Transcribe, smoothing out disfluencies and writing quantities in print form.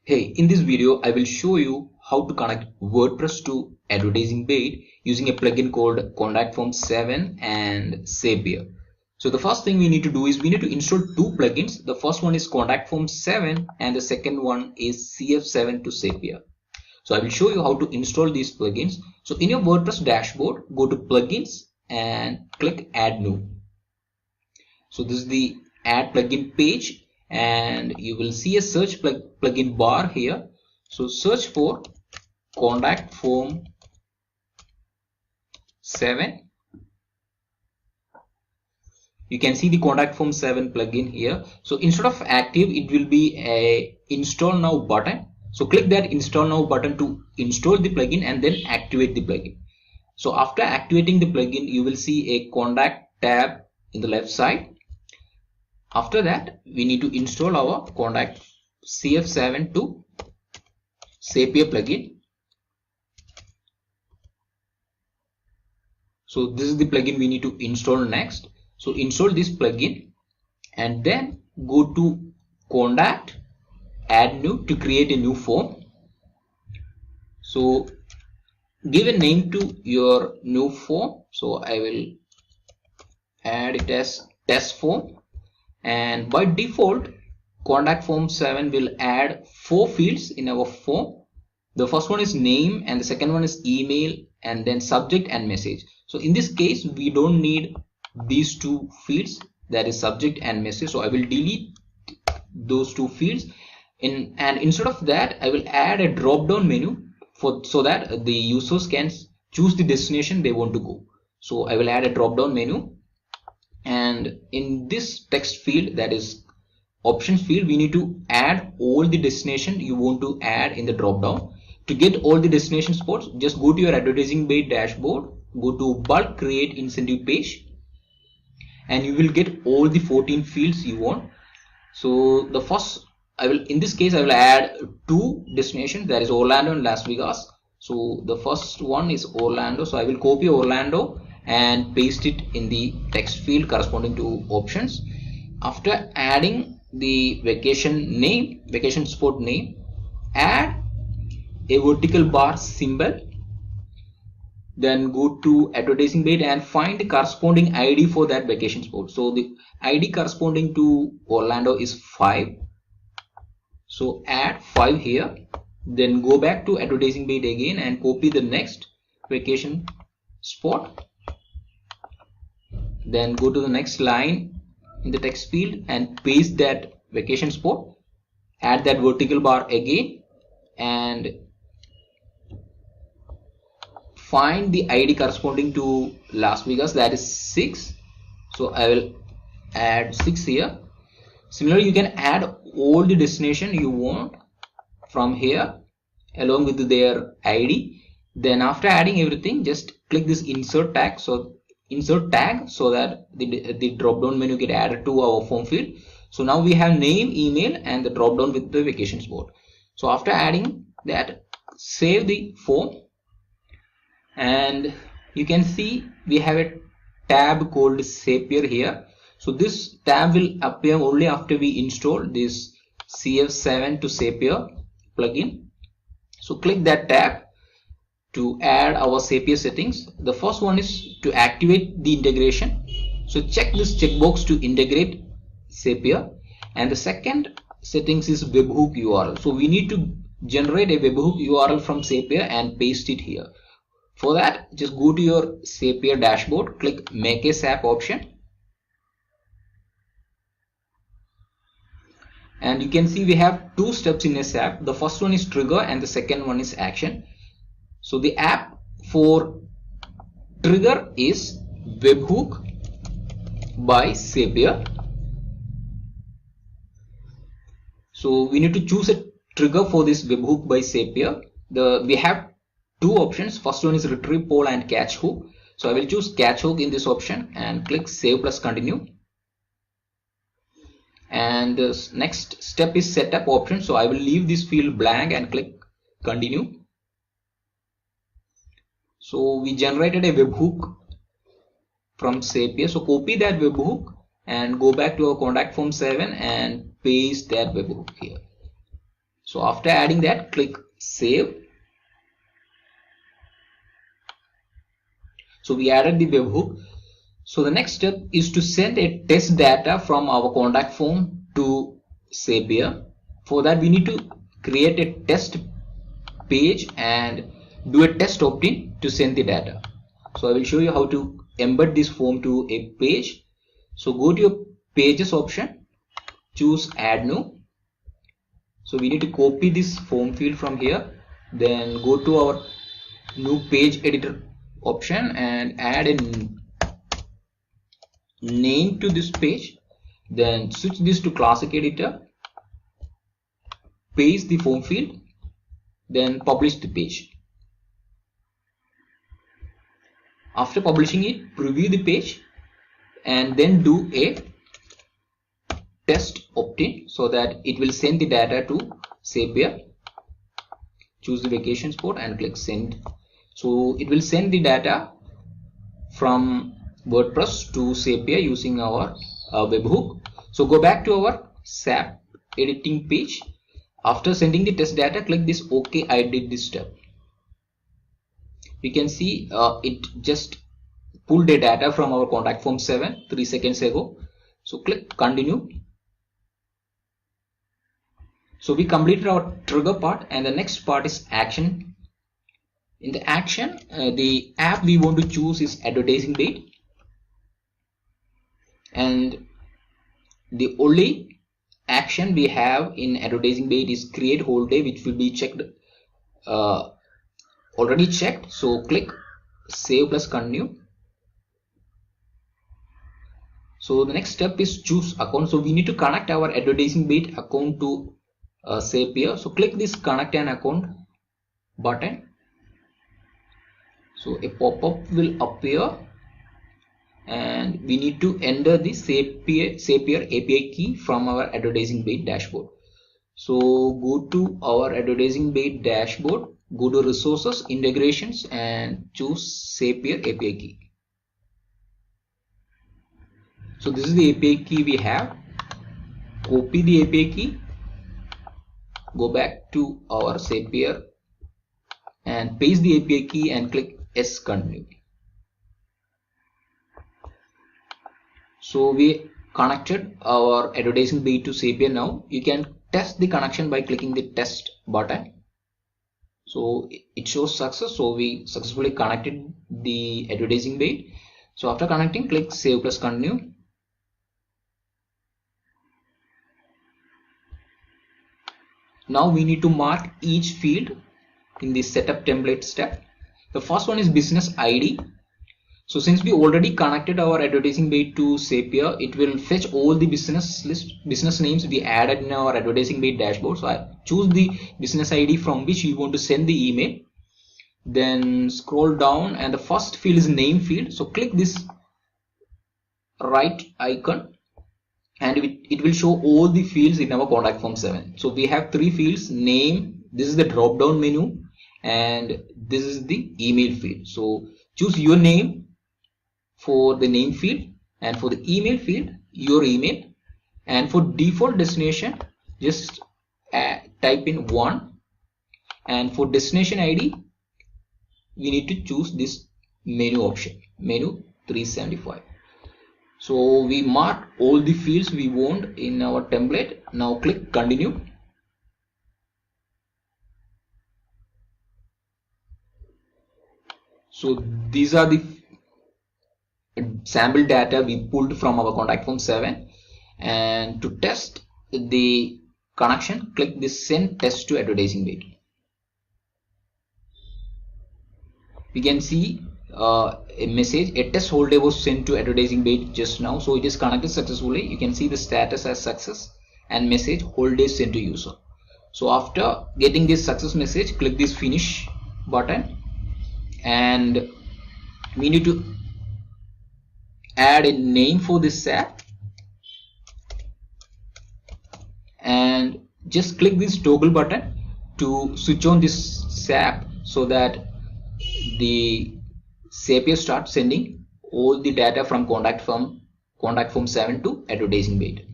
Hey, in this video, I will show you how to connect WordPress to Advertising Bait using a plugin called Contact Form 7 and Zapier. So the first thing we need to do is we need to install two plugins. The first one is Contact Form 7 and the second one is CF7 to Zapier. So I will show you how to install these plugins. So in your WordPress dashboard, go to Plugins and click Add New. So this is the Add Plugin page, and you will see a search plugin bar here. So search for Contact Form 7. You can see the Contact Form 7 plugin here. So instead of active, it will be a Install Now button. So click that Install Now button to install the plugin and then activate the plugin. So after activating the plugin, you will see a Contact tab in the left side. After that, we need to install our Contact CF7 to Zapier plugin. So this is the plugin we need to install next. So install this plugin and then go to Contact, Add New to create a new form. So give a name to your new form. So I will add it as test form. And by default, Contact Form 7 will add 4 fields in our form. The first one is name and the second one is email and then subject and message. So in this case, we don't need these two fields, that is subject and message. So I will delete those two fields and instead of that, I will add a drop down menu so that the users can choose the destination they want to go. So I will add a drop down menu. And in this text field, that is options field, we need to add all the destination you want to add in the drop down. To get all the destination spots, just go to your Advertising Bait dashboard, go to bulk create incentive page, and you will get all the 14 fields you want. So the first, in this case I will add 2 destinations, that is Orlando and Las Vegas. So the first one is Orlando, so I will copy Orlando and paste it in the text field corresponding to options. After adding the vacation name, vacation spot name, add a vertical bar symbol, then go to Advertising Bait and find the corresponding ID for that vacation spot. So the ID corresponding to Orlando is 5. So add 5 here, then go back to Advertising Bait again and copy the next vacation spot. Then go to the next line in the text field and paste that vacation spot. Add that vertical bar again and find the ID corresponding to Las Vegas, that is 6. So I will add 6 here. Similarly, you can add all the destination you want from here along with their ID. Then after adding everything, just click this insert tag so that the drop down menu get added to our form field. So now we have name, email and the drop down with the vacation spot. So after adding that, save the form and you can see we have a tab called Zapier here. So this tab will appear only after we install this CF7 to Zapier plugin. So click that tab to add our Zapier settings. The first one is to activate the integration. So check this checkbox to integrate Zapier. And the second settings is webhook URL. So we need to generate a webhook URL from Zapier and paste it here. For that, just go to your Zapier dashboard, click Make a SAP option. And you can see we have 2 steps in a SAP. The first one is trigger and the second one is action. So the app for trigger is Webhook by Zapier. So we need to choose a trigger for this Webhook by Zapier. We have 2 options. First one is retrieve poll and catch hook. So I will choose catch hook in this option and click save plus continue. And the next step is setup option. So I will leave this field blank and click continue. So we generated a webhook from Zapier. So copy that webhook and go back to our Contact Form 7 and paste that webhook here. So after adding that, click save. So we added the webhook. So the next step is to send a test data from our contact form to Zapier. For that, we need to create a test page and do a test opt-in to send the data. So I will show you how to embed this form to a page. So go to your pages option, choose add new. So we need to copy this form field from here, then go to our new page editor option and add a name to this page, then switch this to classic editor, paste the form field, then publish the page. After publishing it, preview the page and then do a test opt-in so that it will send the data to Zapier. Choose the vacation spot and click send. So it will send the data from WordPress to Zapier using our webhook. So go back to our SAP editing page. After sending the test data, click this OK, I did this step. We can see it just pulled the data from our contact form 7 3 seconds ago. So click continue. So we completed our trigger part, and the next part is action. In the action, the app we want to choose is Advertising Bait, and the only action we have in Advertising Bait is create whole day, which will be checked, already checked. So click save plus continue. So the next step is choose account. So we need to connect our Advertising Bait account to Zapier. So click this connect an account button. So a pop-up will appear and we need to enter the Zapier API key from our Advertising Bait dashboard. So go to our Advertising Bait dashboard, go to resources, integrations, and choose Zapier API key. So this is the API key we have. Copy the API key, go back to our Zapier and paste the API key and click yes continue. So we connected our Advertising Bait to Zapier. Now you can test the connection by clicking the test button. So it shows success. So we successfully connected the Advertising Bait. So after connecting, click save plus continue. Now we need to mark each field in the setup template step. The first one is business ID. So since we already connected our Advertising Bait to Zapier, it will fetch all the business names we added in our Advertising Bait dashboard. So I choose the business ID from which you want to send the email. Then scroll down and the first field is name field. So click this right icon and it will show all the fields in our contact form 7. So we have 3 fields: name, this is the drop down menu, and this is the email field. So choose your name for the name field, and for the email field your email, and for default destination just type in 1, and for destination ID we need to choose this menu option, menu 375. So we mark all the fields we want in our template. Now click continue. So these are the sample data we pulled from our contact form 7, and to test the connection, click this send test to Advertising Bait. We can see a message, a test whole day was sent to Advertising Bait just now. So it is connected successfully. You can see the status as success and message whole day sent to user. So after getting this success message, click this finish button, and we need to add a name for this SAP, and just click this toggle button to switch on this SAP so that the Zapier starts sending all the data from contact form 7 to Advertising Bait.